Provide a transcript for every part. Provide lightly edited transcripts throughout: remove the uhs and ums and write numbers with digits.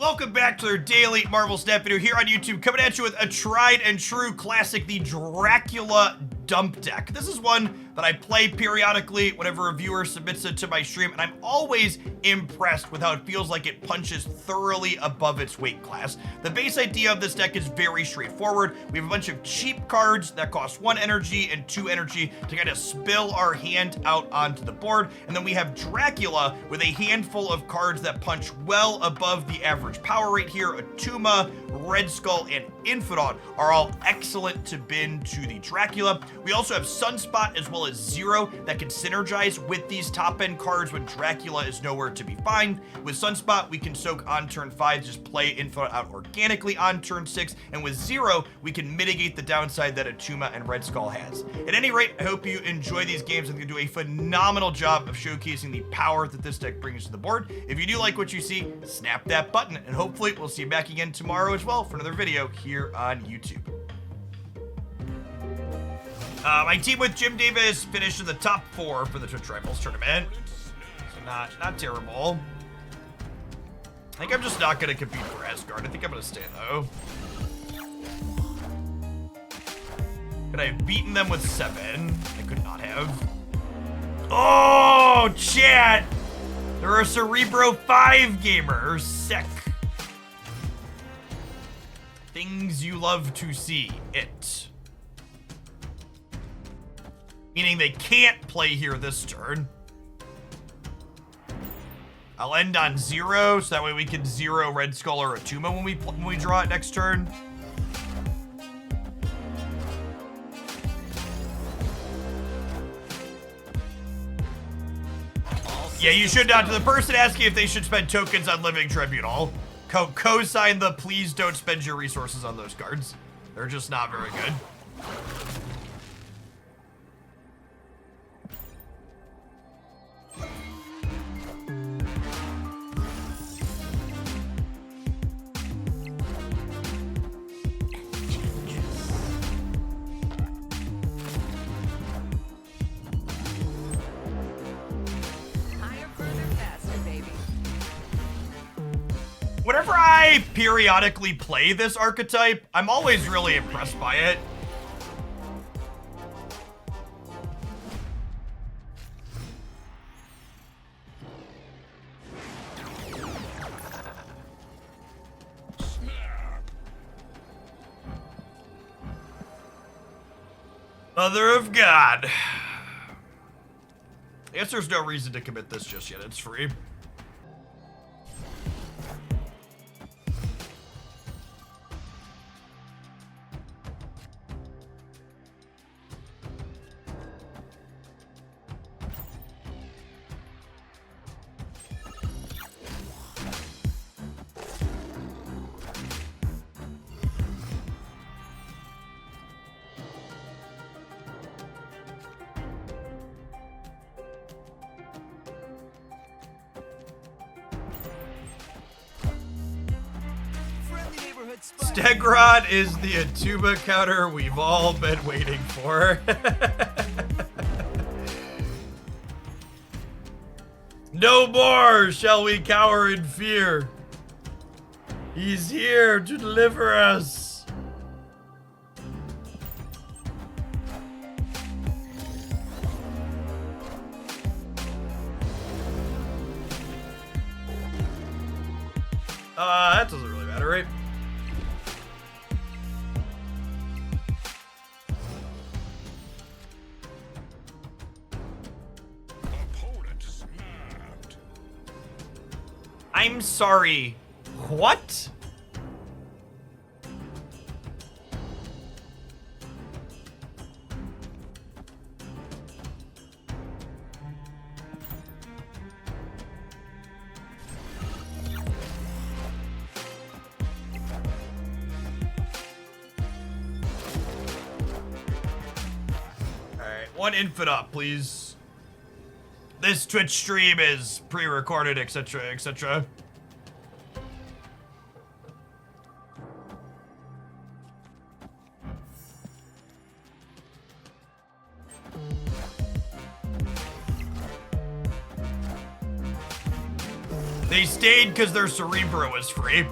Welcome back to their daily Marvel Snap video here on YouTube, coming at you with a tried and true classic, the Dracula dump deck. This is one that I play periodically whenever a viewer submits it to my stream, and I'm always impressed with how it feels like it punches thoroughly above its weight class. The base idea of this deck is very straightforward. We have a bunch of cheap cards that cost 1 energy and 2 energy to kind of spill our hand out onto the board, and then we have Dracula with a handful of cards that punch well above the average power rate here. Atuma, Red Skull, and Infidant are all excellent to bin to the Dracula. We also have Sunspot as well as Zero that can synergize with these top-end cards when Dracula is nowhere to be found. With Sunspot, we can soak on turn 5, just play Infidant out organically on turn 6, and with Zero, we can mitigate the downside that Atuma and Red Skull has. At any rate, I hope you enjoy these games. I'm going to do a phenomenal job of showcasing the power that this deck brings to the board. If you do like what you see, snap that button, and hopefully we'll see you back again tomorrow as well for another video here on YouTube. My team with Jim Davis finished in the top 4 for the Twitch Rivals tournament. So not terrible. I think I'm just not going to compete for Asgard. I think I'm going to stay, though. Could I have beaten them with 7? I could not have. Oh, chat! They're a Cerebro 5 gamer. Sick. Things you love to see. It. Meaning they can't play here this turn. I'll end on 0, so that way we can 0 Red Skull or Atuma when we draw it next turn. Yeah, you should not. To the person asking if they should spend tokens on Living Tribunal, co-sign the please don't spend your resources on those cards. They're just not very good. Whenever I periodically play this archetype, I'm always really impressed by it. Mother of God. I guess there's no reason to commit this just yet. It's free. Stegrod is the Atuma counter we've all been waiting for. No more shall we cower in fear. He's here to deliver us. That doesn't really matter, right? I'm sorry. What? Alright, 1 Infidant, please. This Twitch stream is pre-recorded, etc., etc. They stayed because their Cerebro was free.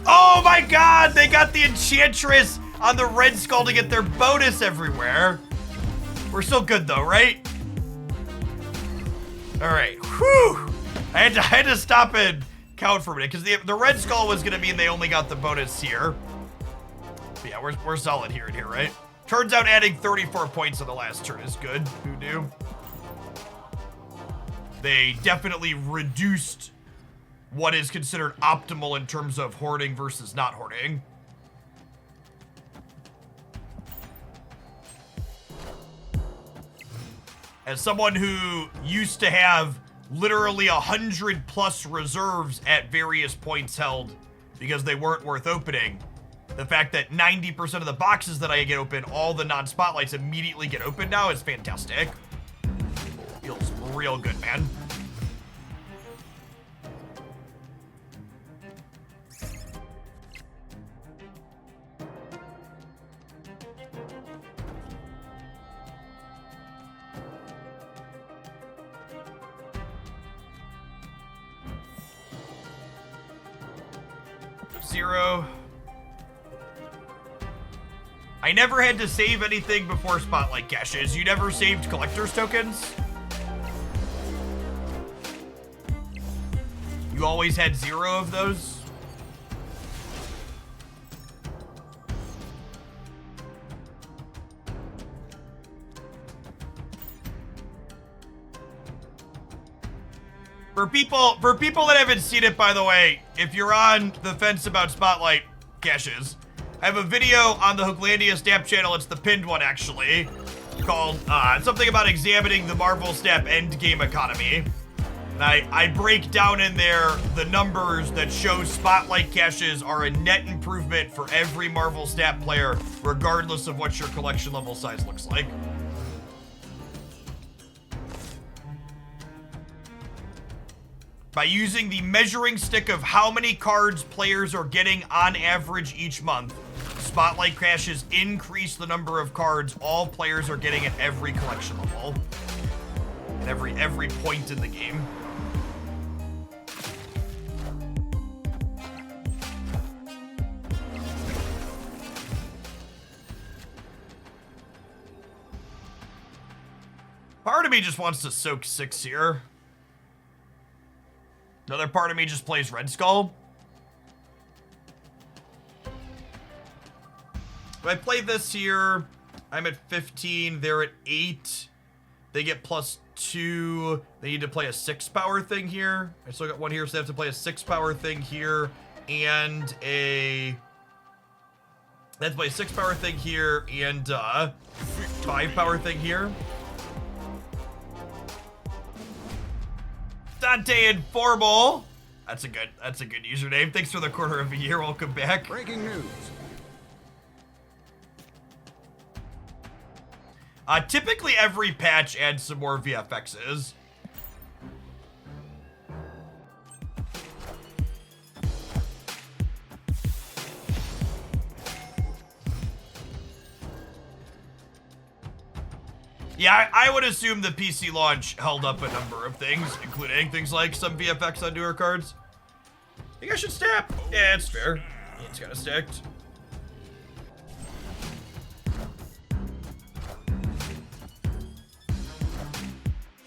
Oh my god, they got the Enchantress on the Red Skull to get their bonus everywhere. We're still good though, right? All right, whew. I had to stop and count for a minute because the Red Skull was gonna mean they only got the bonus here. But yeah, we're solid here and here, right? Turns out adding 34 points on the last turn is good. Who knew? They definitely reduced what is considered optimal in terms of hoarding versus not hoarding. As someone who used to have literally 100+ reserves at various points held because they weren't worth opening, the fact that 90% of the boxes that I get open, all the non-spotlights immediately get opened now is fantastic. Feels real good, man. Zero. I never had to save anything before Spotlight caches. You never saved collector's tokens? You always had 0 of those? For people that haven't seen it, by the way, if you're on the fence about Spotlight caches, I have a video on the Hooklandia Snap channel. It's the pinned one, actually, called something about examining the Marvel Snap endgame economy. And I break down in there the numbers that show Spotlight caches are a net improvement for every Marvel Snap player, regardless of what your collection level size looks like. By using the measuring stick of how many cards players are getting on average each month, Spotlight caches increase the number of cards all players are getting at every collection level, at every point in the game. Part of me just wants to soak 6 here. Another part of me just plays Red Skull. If I play this here, I'm at 15, they're at 8. They get +2. They need to play a 6 power thing here. I still got one here, so they have to play a 6 power thing here and a... They have to play a 6 power thing here and 5 power thing here. Dante Informal. That's a good username. Thanks for the quarter of a year. Welcome back. Breaking news. Typically every patch adds some more VFXs. Yeah, I would assume the PC launch held up a number of things, including things like some VFX on newer cards. I think I should snap. Yeah, it's fair. It's kind of stacked.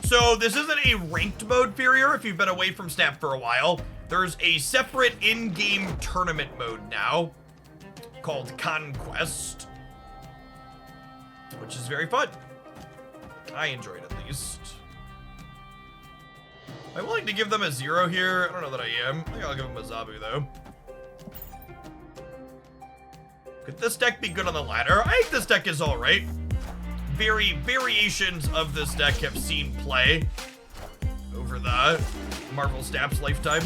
So this isn't a ranked mode, Furier, if you've been away from Snap for a while. There's a separate in-game tournament mode now called Conquest, which is very fun. I enjoy it, at least. Am I willing to give them a 0 here? I don't know that I am. I think I'll give them a Zabu, though. Could this deck be good on the ladder? I think this deck is all right. Variations of this deck have seen play over the Marvel Snap's lifetime.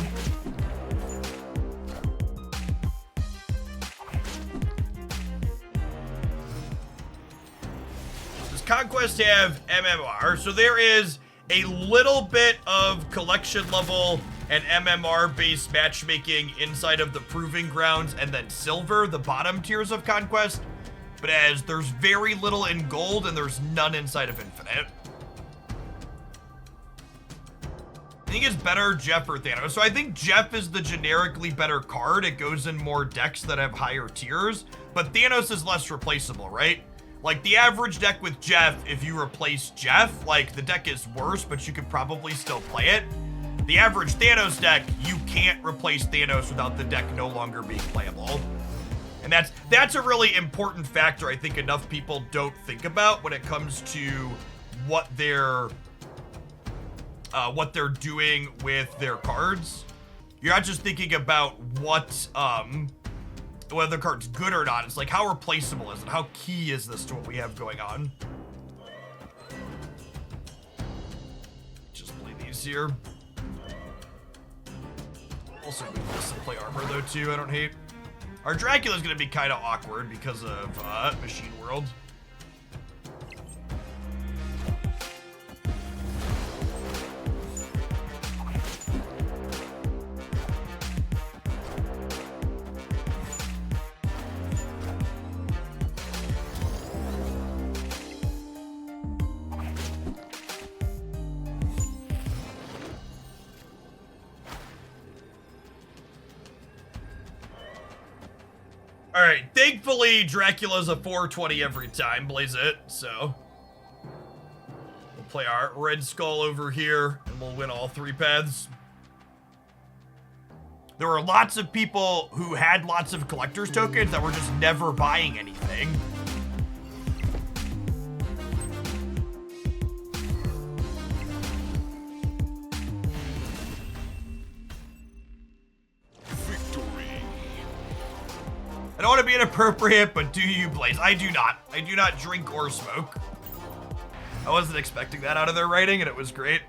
Does Conquest have MMR? So there is a little bit of collection level and MMR based matchmaking inside of the Proving Grounds and then Silver, the bottom tiers of Conquest. But as there's very little in Gold and there's none inside of Infinite. think it's better Jeff or Thanos. So I think Jeff is the generically better card. It goes in more decks that have higher tiers, but Thanos is less replaceable, right? Like the average deck with Jeff, if you replace Jeff, like the deck is worse, but you could probably still play it. The average Thanos deck, you can't replace Thanos without the deck no longer being playable. And that's a really important factor I think enough people don't think about when it comes to what they're doing with their cards. You're not just thinking about whether the card's good or not. It's like, how replaceable is it? How key is this to what we have going on? Just play these here. Also move this and play armor though too, I don't hate. Our Dracula's gonna be kind of awkward because of Machine World. All right, thankfully Dracula's a 420 every time, blaze it, so. We'll play our Red Skull over here, and we'll win all 3 paths. There were lots of people who had lots of collector's tokens that were just never buying anything. I don't want to be inappropriate, but do you, Blaze? I do not. I do not drink or smoke. I wasn't expecting that out of their writing, and it was great.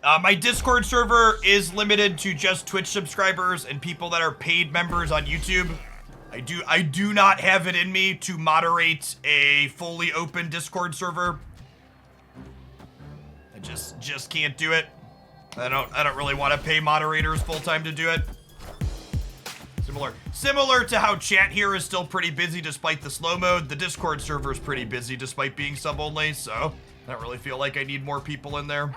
My Discord server is limited to just Twitch subscribers and people that are paid members on YouTube. I do not have it in me to moderate a fully open Discord server. I just can't do it. I don't really want to pay moderators full time to do it. Similar to how chat here is still pretty busy despite the slow mode, the Discord server is pretty busy despite being sub only, so I don't really feel like I need more people in there.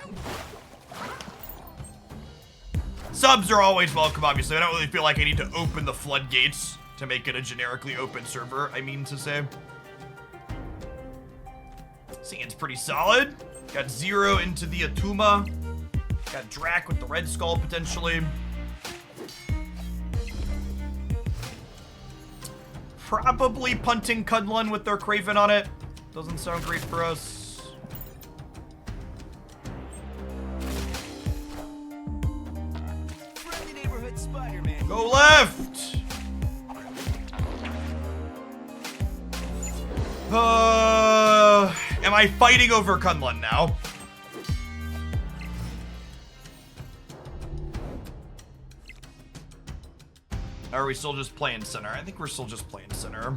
Subs are always welcome, obviously. I don't really feel like I need to open the floodgates to make it a generically open server, I mean to say. Sand's pretty solid. Got 0 into the Atuma. Got Drac with the Red Skull, potentially. Probably punting Cudlun with their Craven on it. Doesn't sound great for us. Friendly neighborhood Spider-Man. Go left! Am I fighting over Cudlun now? Or are we still just playing center? I think we're still just playing center.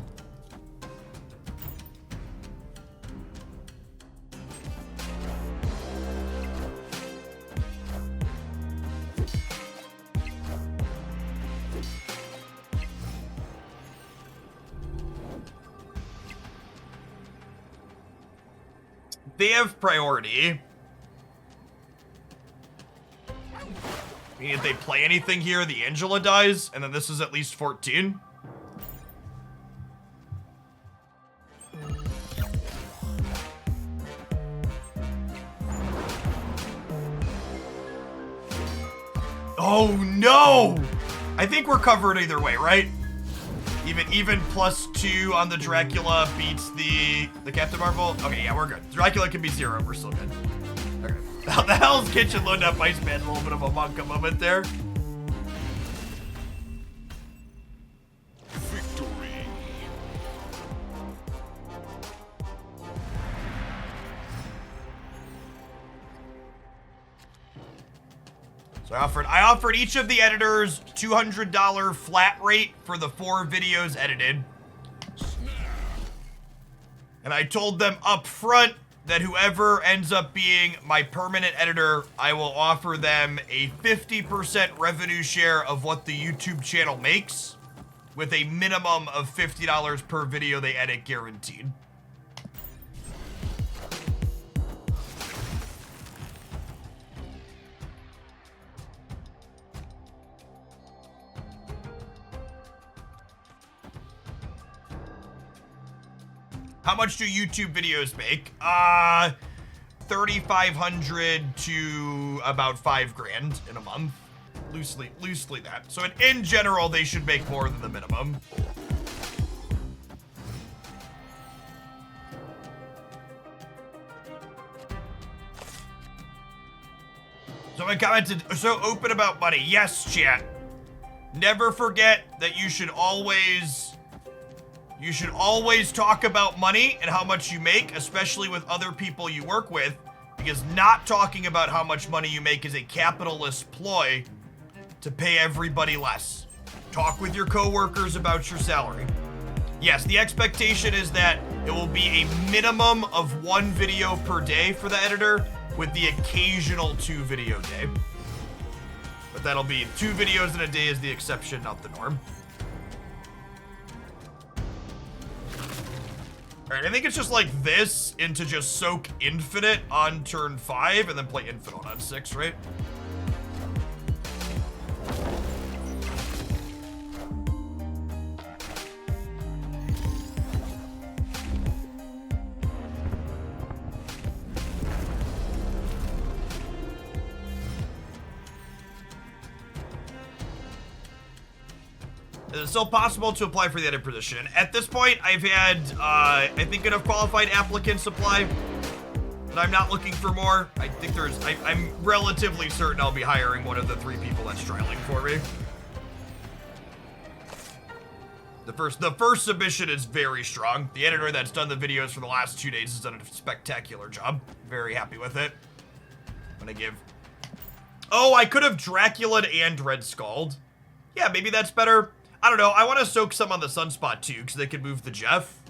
They have priority. I mean, if they play anything here, the Angela dies, and then this is at least 14. Oh no! I think we're covered either way, right? Even +2 on the Dracula beats the Captain Marvel. Okay, yeah, we're good. Dracula can be 0. We're still good. Okay. How the hell's Kitchen loading up Iceman? A little bit of a Monka moment there. Victory. So I offered each of the editors $200 flat rate for the 4 videos edited. And I told them up front that whoever ends up being my permanent editor, I will offer them a 50% revenue share of what the YouTube channel makes, with a minimum of $50 per video they edit guaranteed. How much do YouTube videos make? 3,500 to about 5 grand in a month. Loosely that. So in general, they should make more than the minimum. Someone commented, so open about money. Yes, chat. Never forget that you should always talk about money and how much you make, especially with other people you work with, because not talking about how much money you make is a capitalist ploy to pay everybody less. Talk with your coworkers about your salary. Yes, the expectation is that it will be a minimum of 1 video per day for the editor, with the occasional 2 video day. But that'll be 2 videos in a day is the exception, not the norm. Alright, I think it's just like this into just soak infinite on turn 5 and then play infinite on 6, right? Is it still possible to apply for the edit position? At this point, I've had, I think, enough qualified applicants apply, but I'm not looking for more. I think I'm relatively certain I'll be hiring one of the 3 people that's trialing for me. The first submission is very strong. The editor that's done the videos for the last 2 days has done a spectacular job. Very happy with it. I'm gonna give... Oh, I could have Dracula'd and Red Skulled. Yeah, maybe that's better. I don't know. I want to soak some on the Sunspot too, because they could move the Jeff.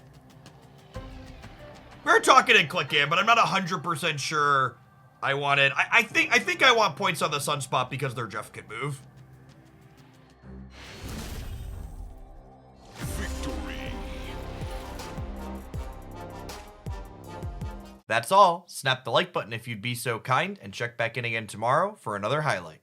We're talking in click in, but I'm not 100% sure I want it. I think I want points on the Sunspot because their Jeff can move. Victory. That's all. Snap the like button if you'd be so kind, and check back in again tomorrow for another highlight.